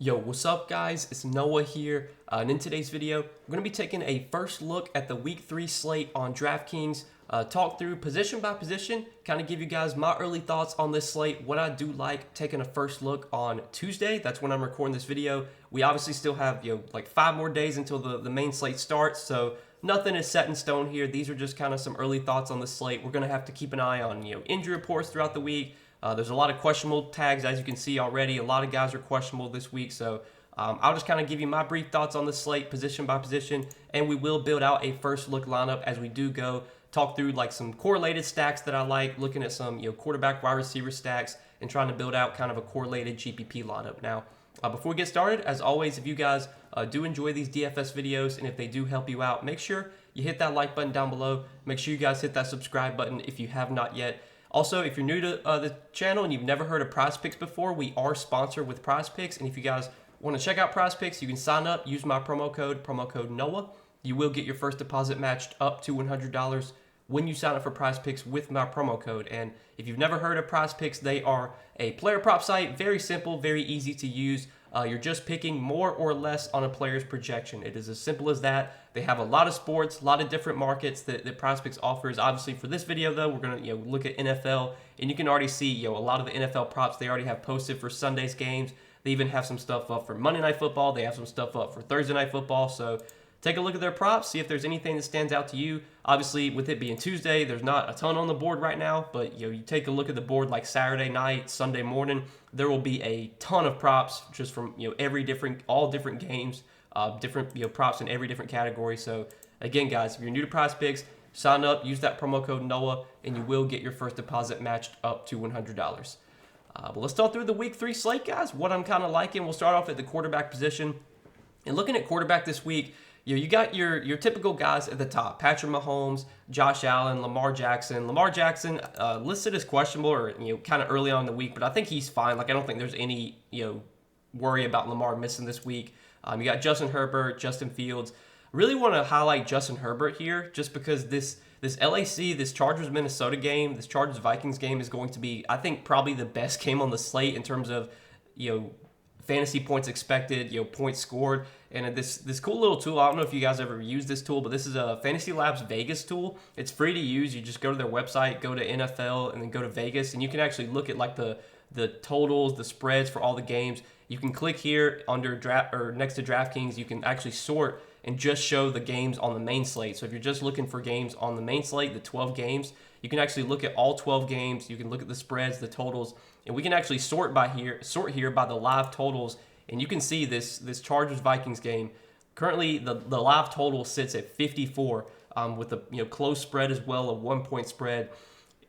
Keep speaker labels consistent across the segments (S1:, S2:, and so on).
S1: Yo, what's up guys? It's Noah here, and in today's video, we're going to be taking a first look at the Week 3 slate on Draftkings, talk through position by position, kind of give you guys my early thoughts on this slate, what I do like taking a first look on Tuesday. That's when I'm recording this video. We obviously still have, like 5 more days until the main slate starts, so nothing is set in stone here. These are just kind of some early thoughts on the slate. We're going to have to keep an eye on, injury reports throughout the week. There's a lot of questionable tags, as you can see already. A lot of guys are questionable this week, so I'll just kind of give you my brief thoughts on the slate, position by position, and we will build out a first look lineup as we do go. Talk through like some correlated stacks that I like, looking at some quarterback, wide receiver stacks, and trying to build out kind of a correlated GPP lineup. Now, before we get started, as always, if you guys do enjoy these DFS videos and if they do help you out, make sure you hit that like button down below. Make sure you guys hit that subscribe button if you have not yet. Also, if you're new to the channel and you've never heard of PrizePicks before, we are sponsored with PrizePicks. And if you guys want to check out PrizePicks, you can sign up, use my promo code NOAH. You will get your first deposit matched up to $100 when you sign up for PrizePicks with my promo code. And if you've never heard of PrizePicks, they are a player prop site. Very simple, very easy to use. You're just picking more or less on a player's projection. It is as simple as that. They have a lot of sports, a lot of different markets that PrizePicks offers. Obviously, for this video, though, we're going to look at NFL, and you can already see a lot of the NFL props they already have posted for Sunday's games. They even have some stuff up for Monday Night Football. They have some stuff up for Thursday Night Football. So take a look at their props, see if there's anything that stands out to you. Obviously, with it being Tuesday, there's not a ton on the board right now, but you take a look at the board like Saturday night, Sunday morning, there will be a ton of props just from all different games, different props in every different category. So again, guys, if you're new to PrizePicks, sign up, use that promo code NOAH, and you will get your first deposit matched up to $100. But let's start through the Week 3 slate, guys. What I'm kind of liking, we'll start off at the quarterback position. And looking at quarterback this week, you got your typical guys at the top: Patrick Mahomes, Josh Allen, Lamar Jackson. Lamar Jackson listed as questionable, or kind of early on in the week, but I think he's fine. Like, I don't think there's any worry about Lamar missing this week. You got Justin Herbert, Justin Fields. Really want to highlight Justin Herbert here, just because this LAC, this Chargers Minnesota game, this Chargers Vikings game is going to be, I think, probably the best game on the slate in terms of fantasy points expected, points scored. And this cool little tool, I don't know if you guys ever used this tool, but this is a Fantasy Labs Vegas tool. It's free to use. You just go to their website, go to NFL, and then go to Vegas, and you can actually look at like the totals, the spreads for all the games. You can click here under draft, or next to Draftkings. You can actually sort and just show the games on the main slate. So if you're just looking for games on the main slate, the 12 games, you can actually look at all 12 games. You can look at the spreads, the totals, and we can actually sort here by the live totals. And you can see this Chargers Vikings game. Currently, the live total sits at 54 with a close spread as well, a 1-point spread.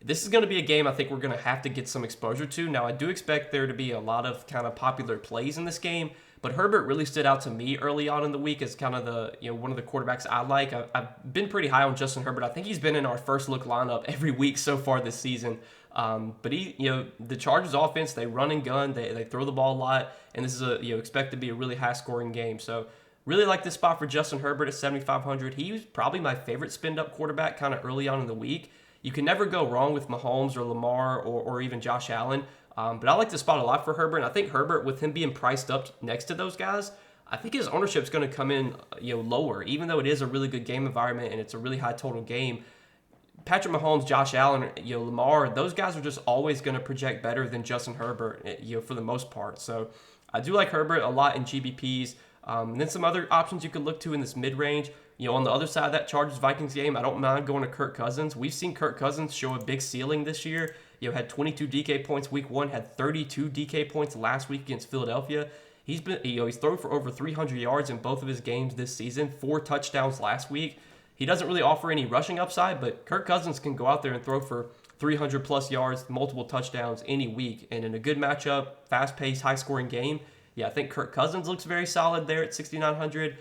S1: This is going to be a game I think we're going to have to get some exposure to. Now, I do expect there to be a lot of kind of popular plays in this game, but Herbert really stood out to me early on in the week as kind of the one of the quarterbacks I like. I've been pretty high on Justin Herbert. I think he's been in our first look lineup every week so far this season. But the Chargers offense, they run and gun, they throw the ball a lot, and this is expect to be a really high scoring game. So really like this spot for Justin Herbert at 7,500. He was probably my favorite spin up quarterback kind of early on in the week. You can never go wrong with Mahomes or Lamar or even Josh Allen. But I like the spot a lot for Herbert. And I think Herbert, with him being priced up next to those guys, I think his ownership is going to come in lower, even though it is a really good game environment and it's a really high total game. Patrick Mahomes, Josh Allen, Lamar, those guys are just always going to project better than Justin Herbert, for the most part. So I do like Herbert a lot in GBPs. And then some other options you could look to in this mid-range. On the other side of that Chargers-Vikings game, I don't mind going to Kirk Cousins. We've seen Kirk Cousins show a big ceiling this year. Had 22 DK points week 1, had 32 DK points last week against Philadelphia. He's thrown for over 300 yards in both of his games this season, 4 touchdowns last week. He doesn't really offer any rushing upside, but Kirk Cousins can go out there and throw for 300-plus yards, multiple touchdowns any week. And in a good matchup, fast-paced, high-scoring game, I think Kirk Cousins looks very solid there at 6,900.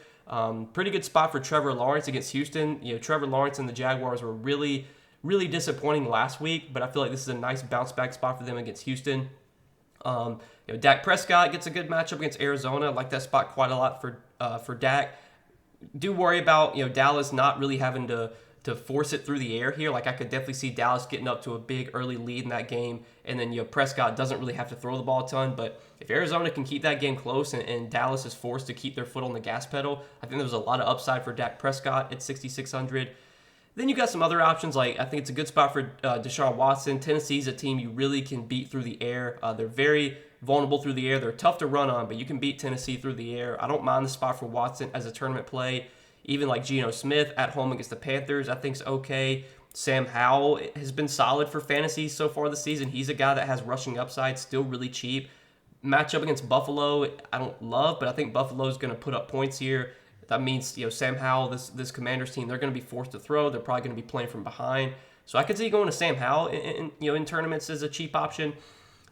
S1: Pretty good spot for Trevor Lawrence against Houston. Trevor Lawrence and the Jaguars were really, really disappointing last week, but I feel like this is a nice bounce-back spot for them against Houston. Dak Prescott gets a good matchup against Arizona. I like that spot quite a lot for Dak. Do worry about Dallas not really having to to force it through the air here. Like, I could definitely see Dallas getting up to a big early lead in that game, and then Prescott doesn't really have to throw the ball a ton. But if Arizona can keep that game close and Dallas is forced to keep their foot on the gas pedal, I think there's a lot of upside for Dak Prescott at 6,600. Then you got some other options. Like, I think it's a good spot for Deshaun Watson. Tennessee's a team you really can beat through the air. They're very vulnerable through the air. They're tough to run on, but you can beat Tennessee through the air. I don't mind the spot for Watson as a tournament play. Even like Geno Smith at home against the Panthers, I think is okay. Sam Howell has been solid for fantasy so far this season. He's a guy that has rushing upside, still really cheap. Matchup against Buffalo, I don't love, but I think Buffalo's going to put up points here. That means, Sam Howell, this Commanders team, they're going to be forced to throw. They're probably going to be playing from behind. So I could see going to Sam Howell in tournaments as a cheap option.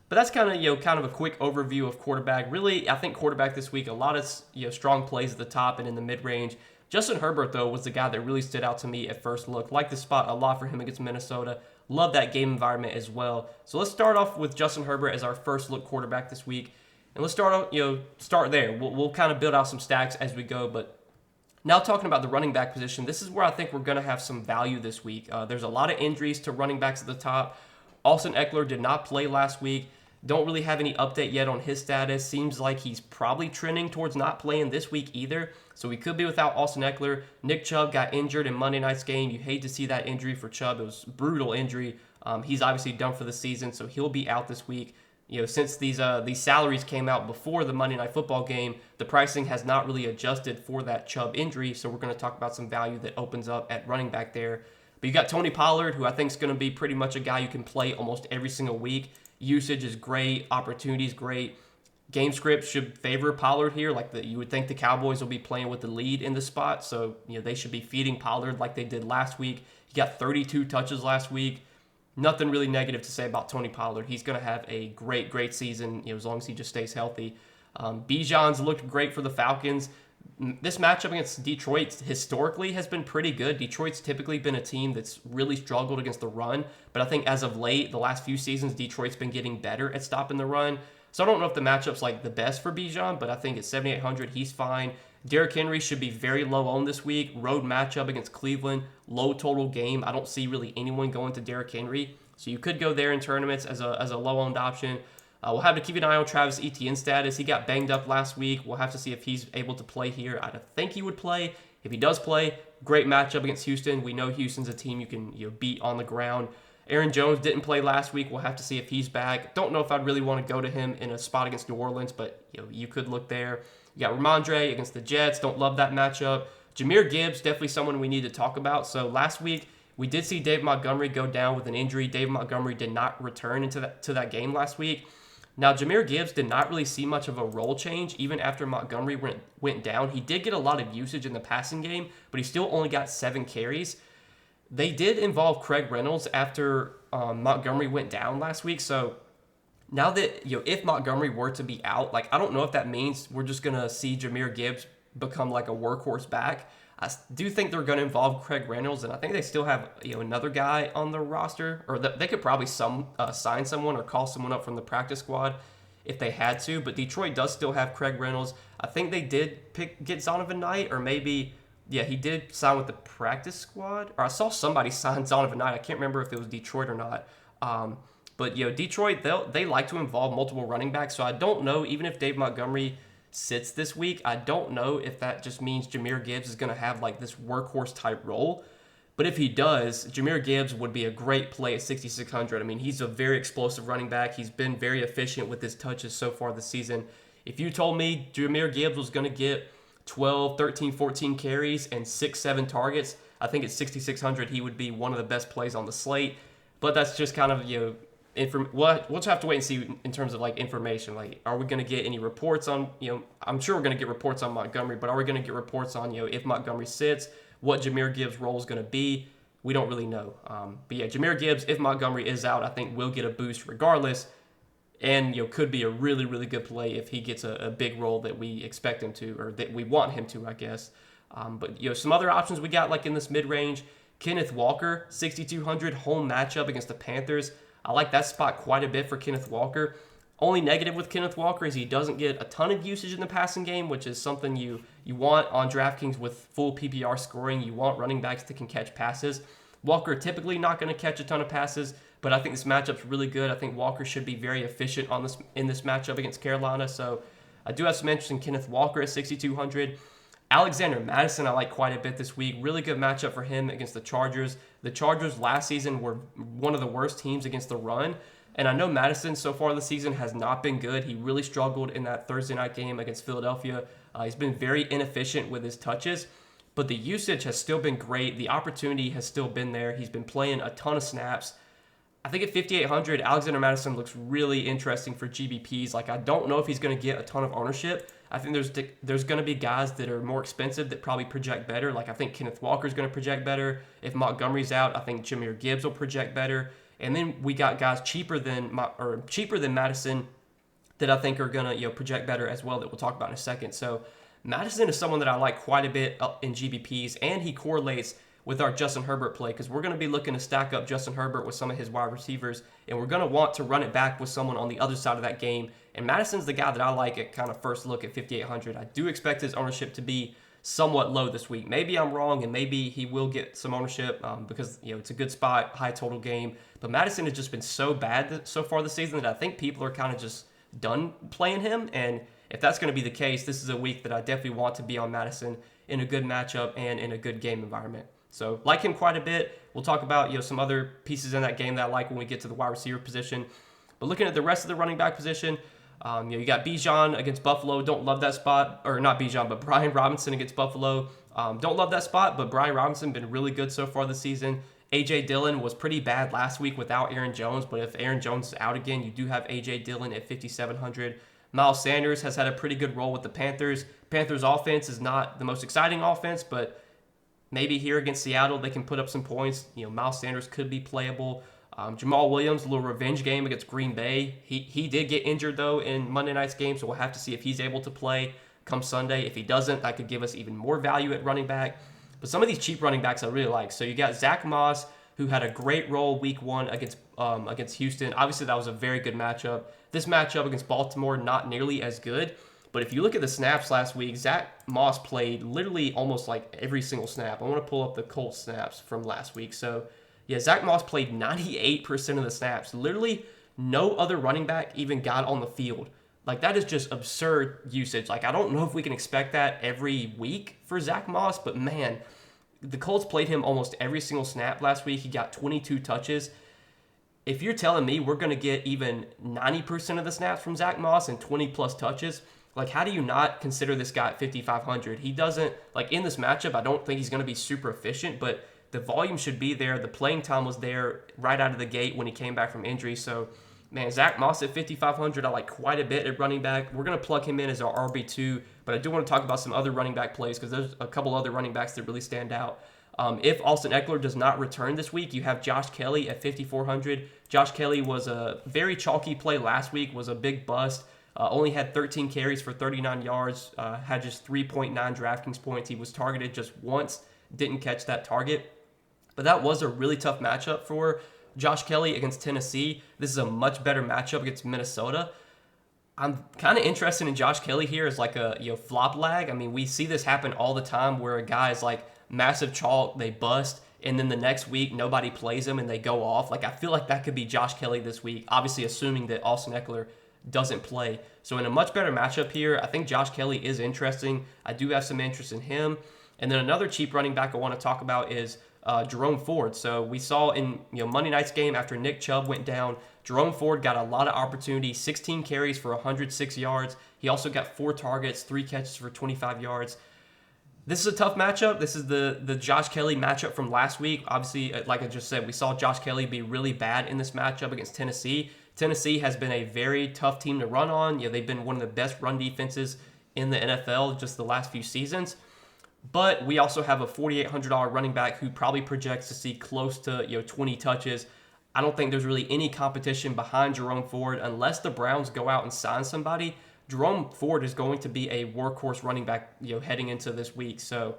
S1: But that's kind of a quick overview of quarterback. Really, I think quarterback this week, a lot of strong plays at the top and in the mid-range. Justin Herbert, though, was the guy that really stood out to me at first look. Like the spot a lot for him against Minnesota. Love that game environment as well. So let's start off with Justin Herbert as our first look quarterback this week. And let's start there. We'll kind of build out some stacks as we go. But now talking about the running back position, this is where I think we're going to have some value this week. There's a lot of injuries to running backs at the top. Austin Eckler did not play last week. Don't really have any update yet on his status. Seems like he's probably trending towards not playing this week either. So we could be without Austin Eckler. Nick Chubb got injured in Monday night's game. You hate to see that injury for Chubb. It was a brutal injury. He's obviously done for the season, so he'll be out this week. Since these salaries came out before the Monday Night Football game, the pricing has not really adjusted for that Chubb injury. So we're going to talk about some value that opens up at running back there. But you got Tony Pollard, who I think is going to be pretty much a guy you can play almost every single week. Usage is great. Opportunities great. Game script should favor Pollard here. You would think the Cowboys will be playing with the lead in the spot. So, they should be feeding Pollard like they did last week. He got 32 touches last week. Nothing really negative to say about Tony Pollard. He's going to have a great season, as long as he just stays healthy. Bijan's looked great for the Falcons. This matchup against Detroit historically has been pretty good. Detroit's typically been a team that's really struggled against the run, but I think as of late, the last few seasons, Detroit's been getting better at stopping the run. So I don't know if the matchup's the best for Bijan, but I think at 7,800, he's fine. Derrick Henry should be very low owned this week. Road matchup against Cleveland, low total game. I don't see really anyone going to Derrick Henry, so you could go there in tournaments as a low owned option. We'll have to keep an eye on Travis Etienne's status. He got banged up last week. We'll have to see if he's able to play here. I think he would play. If he does play, great matchup against Houston. We know Houston's a team you can beat on the ground. Aaron Jones didn't play last week. We'll have to see if he's back. Don't know if I'd really want to go to him in a spot against New Orleans, but you could look there. You got Ramondre against the Jets. Don't love that matchup. Jahmyr Gibbs, definitely someone we need to talk about. So last week, we did see David Montgomery go down with an injury. David Montgomery did not return to that game last week. Now, Jahmyr Gibbs did not really see much of a role change even after Montgomery went down. He did get a lot of usage in the passing game, but he still only got 7 carries. They did involve Craig Reynolds after Montgomery went down last week. So now that, if Montgomery were to be out, I don't know if that means we're just going to see Jahmyr Gibbs become a workhorse back. I do think they're going to involve Craig Reynolds, and I think they still have another guy on the roster, or they could probably sign someone or call someone up from the practice squad if they had to. But Detroit does still have Craig Reynolds. I think they did get Zonovan Knight, or maybe he did sign with the practice squad. Or I saw somebody sign Zonovan Knight. I can't remember if it was Detroit or not. But Detroit they like to involve multiple running backs, so I don't know even if Dave Montgomery sits this week. I don't know if that just means Jahmyr Gibbs is going to have this workhorse type role. But if he does, Jahmyr Gibbs would be a great play at 6,600. I mean, he's a very explosive running back. He's been very efficient with his touches so far this season. If you told me Jahmyr Gibbs was going to get 12, 13, 14 carries and 6, 7 targets, I think at 6,600 he would be one of the best plays on the slate. But that's just kind of, we'll just have to wait and see in terms of information. Are we going to get any reports on, I'm sure we're going to get reports on Montgomery, but are we going to get reports on, if Montgomery sits, what Jahmyr Gibbs' role is going to be? We don't really know. But Jahmyr Gibbs, if Montgomery is out, I think will get a boost regardless, and could be a really good play if he gets a big role that we expect him to, or that we want him to, I guess. But some other options we got in this mid-range. Kenneth Walker, 6,200, home matchup against the Panthers. I like that spot quite a bit for Kenneth Walker. Only negative with Kenneth Walker is he doesn't get a ton of usage in the passing game, which is something you want on DraftKings with full PPR scoring. You want running backs that can catch passes. Walker typically not going to catch a ton of passes, but I think this matchup's really good. I think Walker should be very efficient in this matchup against Carolina. So I do have some interest in Kenneth Walker at 6,200. Alexander Mattison I like quite a bit this week. Really good matchup for him against the Chargers. The Chargers last season were one of the worst teams against the run. And I know Mattison so far this season has not been good. He really struggled in that Thursday night game against Philadelphia. He's been very inefficient with his touches, but the usage has still been great. The opportunity has still been there. He's been playing a ton of snaps. I think at 5,800, Alexander Mattison looks really interesting for GBPs. Like, I don't know if he's going to get a ton of ownership. I think there's going to be guys that are more expensive that probably project better. Like, I think Kenneth Walker's going to project better. If Montgomery's out, I think Jahmyr Gibbs will project better. And then we got guys cheaper than Mattison that I think are going to project better as well that we'll talk about in a second. So Mattison is someone that I like quite a bit in GBPs, and he correlates with our Justin Herbert play because we're going to be looking to stack up Justin Herbert with some of his wide receivers, and we're going to want to run it back with someone on the other side of that game. And Madison's the guy that I like at kind of first look at 5,800. I do expect his ownership to be somewhat low this week. Maybe I'm wrong, and maybe he will get some ownership because it's a good spot, high total game. But Mattison has just been so bad so far this season that I think people are kind of just done playing him. And if that's going to be the case, this is a week that I definitely want to be on Mattison in a good matchup and in a good game environment. So like him quite a bit. We'll talk about some other pieces in that game that I like when we get to the wide receiver position. But looking at the rest of the running back position, you got Bijan against Buffalo. Don't love that spot. Or not Bijan, but Brian Robinson against Buffalo. Don't love that spot, but Brian Robinson been really good so far this season. A.J. Dillon was pretty bad last week without Aaron Jones, but if Aaron Jones is out again, you do have A.J. Dillon at 5,700. Miles Sanders has had a pretty good role with the Panthers. Panthers offense is not the most exciting offense, but maybe here against Seattle they can put up some points. Miles Sanders could be playable. Jamal Williams, a little revenge game against Green Bay. He did get injured, though, in Monday night's game, so we'll have to see if he's able to play come Sunday. If he doesn't, that could give us even more value at running back. But some of these cheap running backs I really like. So you got Zach Moss, who had a great role week 1 against Houston. Obviously, that was a very good matchup. This matchup against Baltimore, not nearly as good. But if you look at the snaps last week, Zach Moss played literally almost like every single snap. I want to pull up the Colts snaps from last week. So, yeah, Zach Moss played 98% of the snaps. Literally no other running back even got on the field. Like, that is just absurd usage. Like, I don't know if we can expect that every week for Zach Moss, but man, the Colts played him almost every single snap last week. He got 22 touches. If you're telling me we're going to get even 90% of the snaps from Zach Moss and 20-plus touches, like, how do you not consider this guy at 5,500? He doesn't, like, in this matchup, I don't think he's going to be super efficient, but the volume should be there. The playing time was there right out of the gate when he came back from injury. So, man, Zach Moss at 5,500, I like quite a bit at running back. We're going to plug him in as our RB2, but I do want to talk about some other running back plays because there's a couple other running backs that really stand out. If Austin Eckler does not return this week, you have Josh Kelly at 5,400. Josh Kelly was a very chalky play last week, was a big bust. Only had 13 carries for 39 yards, had just 3.9 DraftKings points. He was targeted just once, didn't catch that target. But that was a really tough matchup for Josh Kelly against Tennessee. This is a much better matchup against Minnesota. I'm kind of interested in Josh Kelly here as like a flop lag. I mean, we see this happen all the time where a guy is like massive chalk, they bust, and then the next week nobody plays him and they go off. Like, I feel like that could be Josh Kelly this week, obviously assuming that Austin Eckler doesn't play. So in a much better matchup here, I think Josh Kelly is interesting. I do have some interest in him. And then another cheap running back I want to talk about is Jerome Ford. So we saw in Monday night's game after Nick Chubb went down, Jerome Ford got a lot of opportunity, 16 carries for 106 yards. He also got 4 targets, 3 catches for 25 yards. This is a tough matchup. This is the Josh Kelly matchup from last week. Obviously, like I just said, we saw Josh Kelly be really bad in this matchup against Tennessee. Tennessee has been a very tough team to run on. They've been one of the best run defenses in the NFL just the last few seasons. But we also have a $4,800 running back who probably projects to see close to 20 touches. I don't think there's really any competition behind Jerome Ford unless the Browns go out and sign somebody. Jerome Ford is going to be a workhorse running back heading into this week. So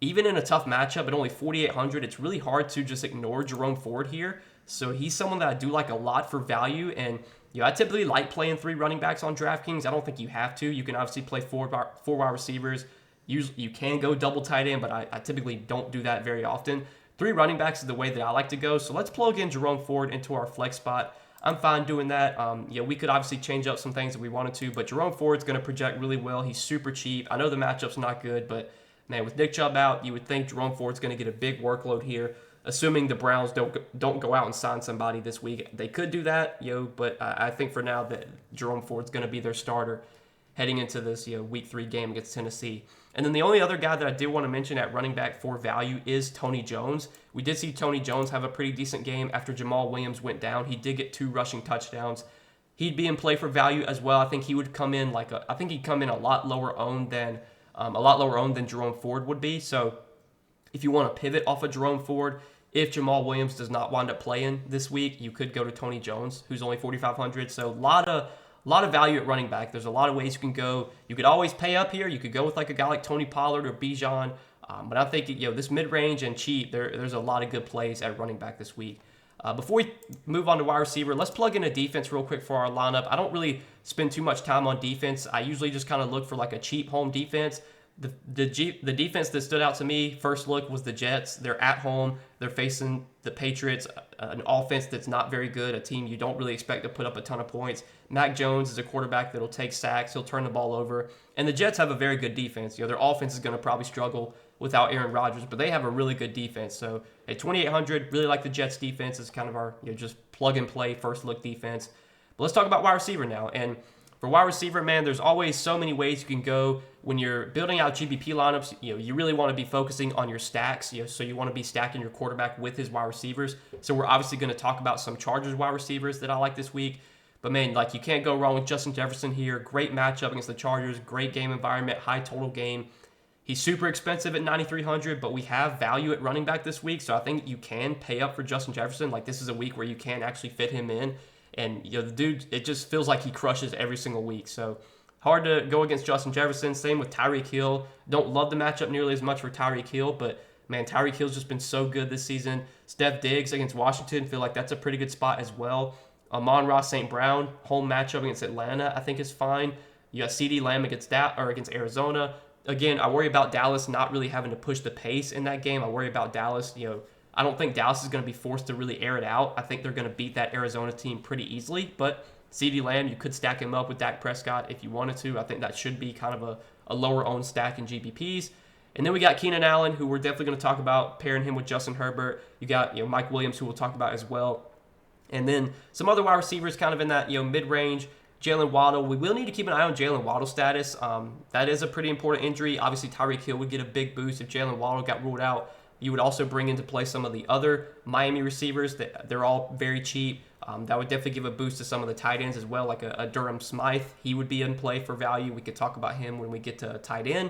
S1: even in a tough matchup at only 4,800, it's really hard to just ignore Jerome Ford here. So he's someone that I do like a lot for value. And I typically like playing 3 running backs on DraftKings. I don't think you have to. You can obviously play four wide receivers. Usually you can go double tight end, but I typically don't do that very often. 3 running backs is the way that I like to go. So let's plug in Jerome Ford into our flex spot. I'm fine doing that. We could obviously change up some things if we wanted to, but Jerome Ford's going to project really well. He's super cheap. I know the matchup's not good, but man, with Nick Chubb out, you would think Jerome Ford's going to get a big workload here, assuming the Browns don't go out and sign somebody this week. They could do that, but I think for now that Jerome Ford's going to be their starter heading into this week 3 game against Tennessee. And then the only other guy that I did want to mention at running back for value is Tony Jones. We did see Tony Jones have a pretty decent game after Jamal Williams went down. He did get 2 rushing touchdowns. He'd be in play for value as well. I think he would come in he'd come in a lot lower owned than Jerome Ford would be. So if you want to pivot off of Jerome Ford, if Jamal Williams does not wind up playing this week, you could go to Tony Jones, who's only 4,500. So a lot of value at running back. There's a lot of ways you can go. You could always pay up here. You could go with like a guy like Tony Pollard or Bijan. But I think this mid-range and cheap, there's a lot of good plays at running back this week. Before we move on to wide receiver, let's plug in a defense real quick for our lineup. I don't really spend too much time on defense. I usually just kind of look for like a cheap home defense. The defense that stood out to me first look was the Jets. They're at home. They're facing the Patriots, an offense that's not very good, a team you don't really expect to put up a ton of points. Mac Jones is a quarterback that'll take sacks. He'll turn the ball over. And the Jets have a very good defense. Their offense is going to probably struggle without Aaron Rodgers, but they have a really good defense. So at 2,800, really like the Jets defense. It's kind of our just plug and play first look defense. But let's talk about wide receiver now. And for wide receiver, man, there's always so many ways you can go. When you're building out GPP lineups, you really want to be focusing on your stacks. So you want to be stacking your quarterback with his wide receivers. So we're obviously going to talk about some Chargers wide receivers that I like this week. But man, you can't go wrong with Justin Jefferson here. Great matchup against the Chargers. Great game environment. High total game. He's super expensive at 9,300, but we have value at running back this week. So I think you can pay up for Justin Jefferson. This is a week where you can actually fit him in. And the dude, it just feels like he crushes every single week. So hard to go against Justin Jefferson. Same with Tyreek Hill. Don't love the matchup nearly as much for Tyreek Hill, but man, Tyreek Hill's just been so good this season. Steph Diggs against Washington, feel like that's a pretty good spot as well. Amon-Ra St. Brown, home matchup against Atlanta, I think is fine. You got CeeDee Lamb against Arizona. Again, I worry about Dallas not really having to push the pace in that game. I worry about Dallas, I don't think Dallas is going to be forced to really air it out. I think they're going to beat that Arizona team pretty easily. But CeeDee Lamb, you could stack him up with Dak Prescott if you wanted to. I think that should be kind of a lower-owned stack in GPPs. And then we got Keenan Allen, who we're definitely going to talk about, pairing him with Justin Herbert. You got Mike Williams, who we'll talk about as well. And then some other wide receivers kind of in that mid-range. Jalen Waddle, we will need to keep an eye on Jalen Waddle's status. That is a pretty important injury. Obviously, Tyreek Hill would get a big boost if Jalen Waddle got ruled out. You would also bring into play some of the other Miami receivers. They're all very cheap. That would definitely give a boost to some of the tight ends as well, like a Durham Smythe. He would be in play for value. We could talk about him when we get to tight end.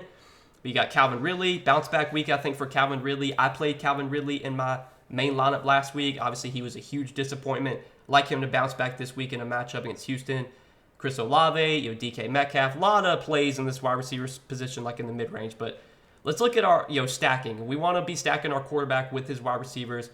S1: But you got Calvin Ridley. Bounce back week, I think, for Calvin Ridley. I played Calvin Ridley in my main lineup last week. Obviously, he was a huge disappointment. Like him to bounce back this week in a matchup against Houston. Chris Olave, DK Metcalf, a lot of plays in this wide receiver position, like in the mid-range. But let's look at our stacking. We want to be stacking our quarterback with his wide receivers.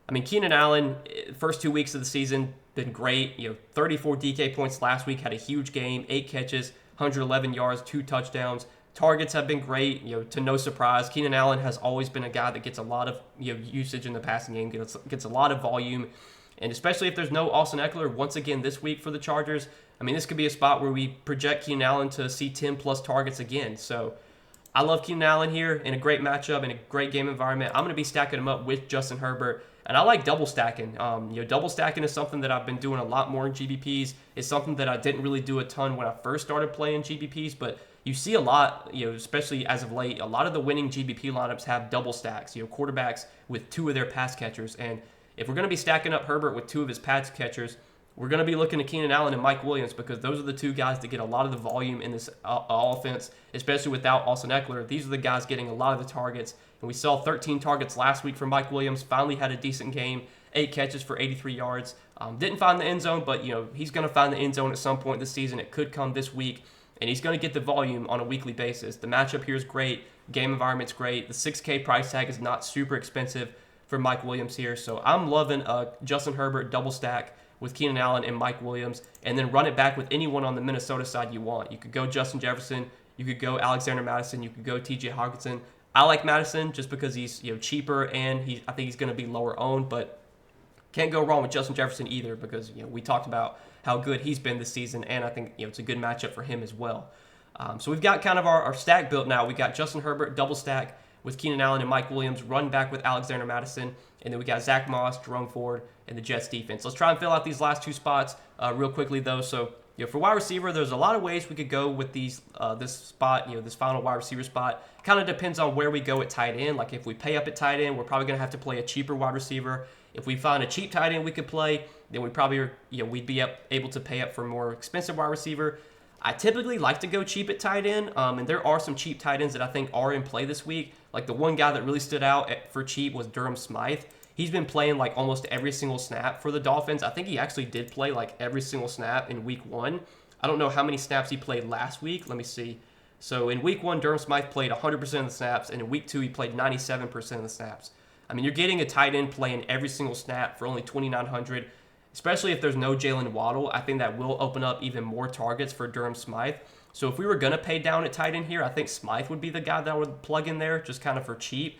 S1: I mean, Keenan Allen, first 2 weeks of the season, been great. 34 DK points last week, had a huge game, 8 catches, 111 yards, 2 touchdowns. Targets have been great. To no surprise, Keenan Allen has always been a guy that gets a lot of usage in the passing game, gets a lot of volume. And especially if there's no Austin Eckler once again this week for the Chargers, I mean, this could be a spot where we project Keenan Allen to see 10-plus targets again. So I love Keenan Allen here in a great matchup, in a great game environment. I'm going to be stacking him up with Justin Herbert. And I like double stacking. Double stacking is something that I've been doing a lot more in GBPs. It's something that I didn't really do a ton when I first started playing GBPs, but you see a lot, especially as of late, a lot of the winning GBP lineups have double stacks, quarterbacks with 2 of their pass catchers. And if we're going to be stacking up Herbert with 2 of his pass catchers, we're going to be looking at Keenan Allen and Mike Williams because those are the 2 guys that get a lot of the volume in this offense, especially without Austin Eckler. These are the guys getting a lot of the targets. And we saw 13 targets last week from Mike Williams. Finally had a decent game, 8 catches for 83 yards. Didn't find the end zone, but he's going to find the end zone at some point this season. It could come this week, and he's going to get the volume on a weekly basis. The matchup here is great. Game environment's great. The $6K price tag is not super expensive. for Mike Williams here. So I'm loving Justin Herbert double stack with Keenan Allen and Mike Williams, and then run it back with anyone on the Minnesota side you want. You could go Justin Jefferson, you could go Alexander Mattison, you could go T.J. Hockenson. I like Mattison just because he's cheaper, and I think he's going to be lower owned, but can't go wrong with Justin Jefferson either because we talked about how good he's been this season, and I think it's a good matchup for him as well. So we've got kind of our stack built now. We got Justin Herbert double stack with Keenan Allen and Mike Williams, run back with Alexander Mattison, and then we got Zach Moss, Jerome Ford, and the Jets defense. Let's try and fill out these last two spots real quickly though. So for wide receiver, there's a lot of ways we could go with these this spot, this final wide receiver spot. Kind of depends on where we go at tight end. Like if we pay up at tight end, we're probably going to have to play a cheaper wide receiver. If we find a cheap tight end we could play, then we probably we'd be able to pay up for a more expensive wide receiver. I typically like to go cheap at tight end, and there are some cheap tight ends that I think are in play this week. Like the one guy that really stood out for cheap was Durham Smythe. He's been playing like almost every single snap for the Dolphins. I think he actually did play like every single snap in week 1. I don't know how many snaps he played last week. Let me see. So in week 1, Durham Smythe played 100% of the snaps, and in week 2, he played 97% of the snaps. I mean, you're getting a tight end playing every single snap for only $2,900, especially if there's no Jalen Waddle. I think that will open up even more targets for Durham Smythe. So if we were going to pay down at tight end here, I think Smythe would be the guy that I would plug in there just kind of for cheap.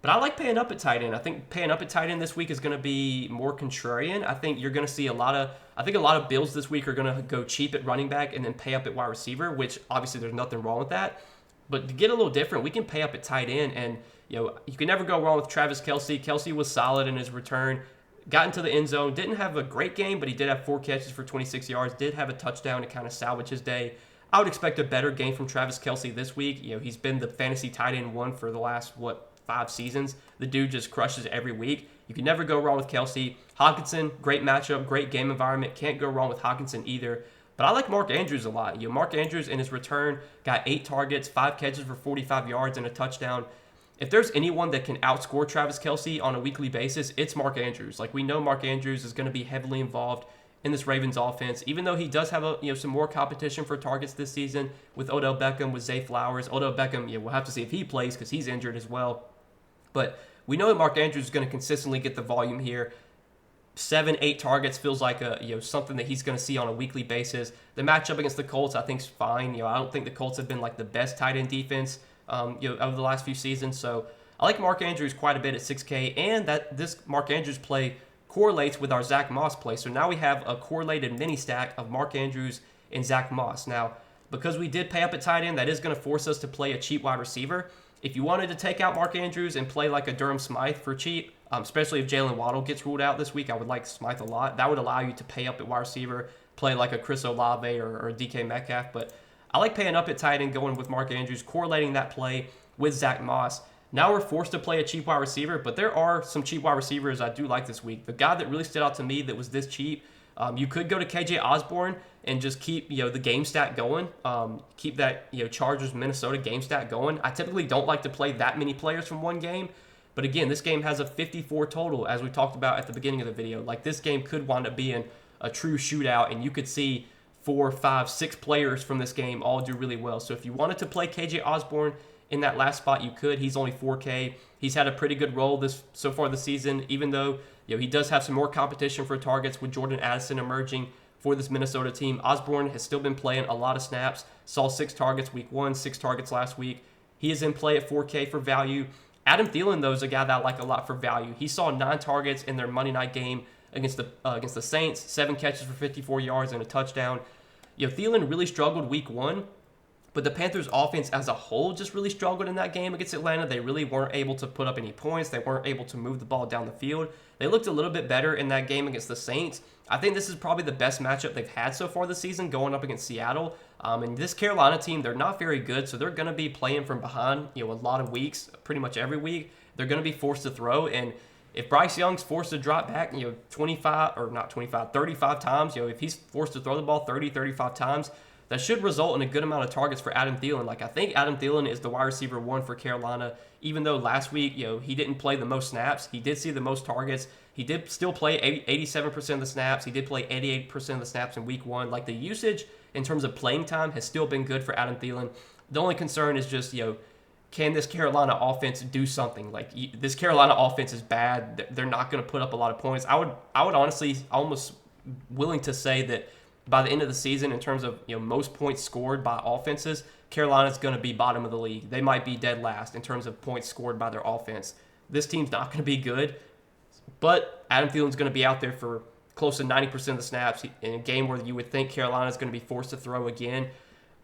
S1: But I like paying up at tight end. I think paying up at tight end this week is going to be more contrarian. I think you're going to see a lot of Bills this week are going to go cheap at running back and then pay up at wide receiver, which obviously there's nothing wrong with that. But to get a little different, we can pay up at tight end, and you can never go wrong with Travis Kelce. Kelce was solid in his return, got into the end zone, didn't have a great game, but he did have 4 catches for 26 yards, did have a touchdown to kind of salvage his day. I would expect a better game from Travis Kelce this week. He's been the fantasy tight end 1 for the last 5 seasons. The dude just crushes every week. You can never go wrong with Kelce. Hockenson, great matchup, great game environment. Can't go wrong with Hockenson either. But I like Mark Andrews a lot. Mark Andrews in his return got 8 targets, 5 catches for 45 yards, and a touchdown. If there's anyone that can outscore Travis Kelce on a weekly basis, it's Mark Andrews. Like, we know Mark Andrews is going to be heavily involved in this Ravens offense, even though he does have some more competition for targets this season with Odell Beckham, with Zay Flowers. Odell Beckham, we'll have to see if he plays because he's injured as well. But we know that Mark Andrews is going to consistently get the volume here. 7, 8 targets feels like something that he's going to see on a weekly basis. The matchup against the Colts, I think, is fine. I don't think the Colts have been like the best tight end defense over the last few seasons. So I like Mark Andrews quite a bit at 6K, and that this Mark Andrews play correlates with our Zach Moss play. So now we have a correlated mini stack of Mark Andrews and Zach Moss. Now, because we did pay up at tight end, that is going to force us to play a cheap wide receiver. If you wanted to take out Mark Andrews and play like a Durham Smythe for cheap, especially if Jalen Waddle gets ruled out this week, I would like Smythe a lot. That would allow you to pay up at wide receiver, play like a Chris Olave or DK Metcalf. But I like paying up at tight end, going with Mark Andrews, correlating that play with Zach Moss. Now we're forced to play a cheap wide receiver, but there are some cheap wide receivers I do like this week. The guy that really stood out to me that was this cheap, you could go to KJ Osborne and just keep the game stat going. Keep that Chargers Minnesota game stat going. I typically don't like to play that many players from one game, but again, this game has a 54 total, as we talked about at the beginning of the video. Like, this game could wind up being a true shootout, and you could see 4, 5, 6 players from this game all do really well. So if you wanted to play KJ Osborne in that last spot, you could. He's only 4K. He's had a pretty good role so far this season, even though he does have some more competition for targets with Jordan Addison emerging for this Minnesota team. Osborne has still been playing a lot of snaps. Saw 6 targets week 1, 6 targets last week. He is in play at 4K for value. Adam Thielen, though, is a guy that I like a lot for value. He saw 9 targets in their Monday night game against the Saints, 7 catches for 54 yards and a touchdown. Thielen really struggled week 1, but the Panthers' offense as a whole just really struggled in that game against Atlanta. They really weren't able to put up any points. They weren't able to move the ball down the field. They looked a little bit better in that game against the Saints. I think this is probably the best matchup they've had so far this season, going up against Seattle. And this Carolina team, they're not very good, so they're going to be playing from behind a lot of weeks, pretty much every week. They're going to be forced to throw, and if Bryce Young's forced to drop back 35 times, if he's forced to throw the ball 30, 35 times, that should result in a good amount of targets for Adam Thielen. Like, I think Adam Thielen is the wide receiver 1 for Carolina, even though last week, he didn't play the most snaps. He did see the most targets. He did still play 87% of the snaps. He did play 88% of the snaps in week 1. Like, the usage in terms of playing time has still been good for Adam Thielen. The only concern is just, can this Carolina offense do something? Like, this Carolina offense is bad. They're not going to put up a lot of points. I would honestly almost willing to say that by the end of the season, in terms of most points scored by offenses, Carolina's going to be bottom of the league. They might be dead last in terms of points scored by their offense. This team's not going to be good, but Adam Thielen's going to be out there for close to 90% of the snaps in a game where you would think Carolina's going to be forced to throw again.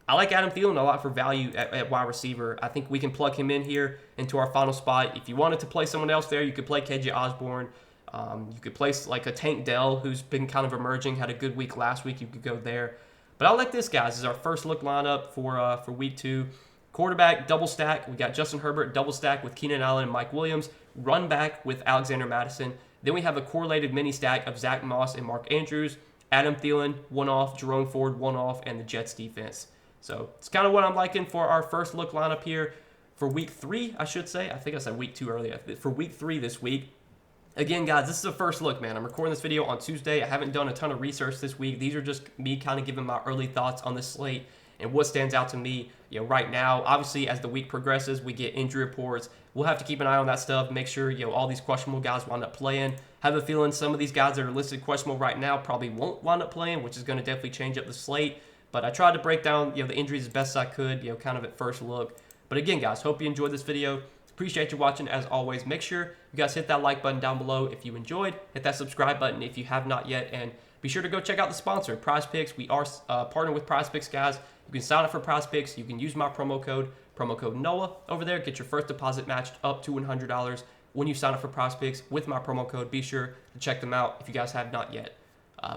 S1: I like Adam Thielen a lot for value at wide receiver. I think we can plug him in here into our final spot. If you wanted to play someone else there, you could play KJ Osborne. You could place like a Tank Dell, who's been kind of emerging, had a good week last week. You could go there. But I like this, guys. This is our first look lineup for week 2. Quarterback, double stack. We got Justin Herbert, double stack with Keenan Allen and Mike Williams. Run back with Alexander Mattison. Then we have a correlated mini stack of Zach Moss and Mark Andrews. Adam Thielen, one off. Jerome Ford, one off. And the Jets defense. So it's kind of what I'm liking for our first look lineup here for week 3, I should say. I think I said week 2 earlier. For week 3 this week. Again, guys, this is a first look, man. I'm recording this video on Tuesday. I haven't done a ton of research this week. These are just me kind of giving my early thoughts on this slate and what stands out to me, right now. Obviously, as the week progresses, we get injury reports. We'll have to keep an eye on that stuff, make sure, all these questionable guys wind up playing. Have a feeling some of these guys that are listed questionable right now probably won't wind up playing, which is going to definitely change up the slate. But I tried to break down, the injuries as best I could, kind of at first look. But again, guys, hope you enjoyed this video. Appreciate you watching as always. Make sure you guys hit that like button down below if you enjoyed. Hit that subscribe button if you have not yet. And be sure to go check out the sponsor, PrizePicks. We are partnered with PrizePicks, guys. You can sign up for PrizePicks. You can use my promo code NOAH over there. Get your first deposit matched up to $100 when you sign up for PrizePicks with my promo code. Be sure to check them out if you guys have not yet.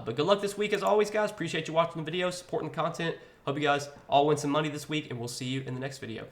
S1: But good luck this week as always, guys. Appreciate you watching the video, supporting the content. Hope you guys all win some money this week, and we'll see you in the next video.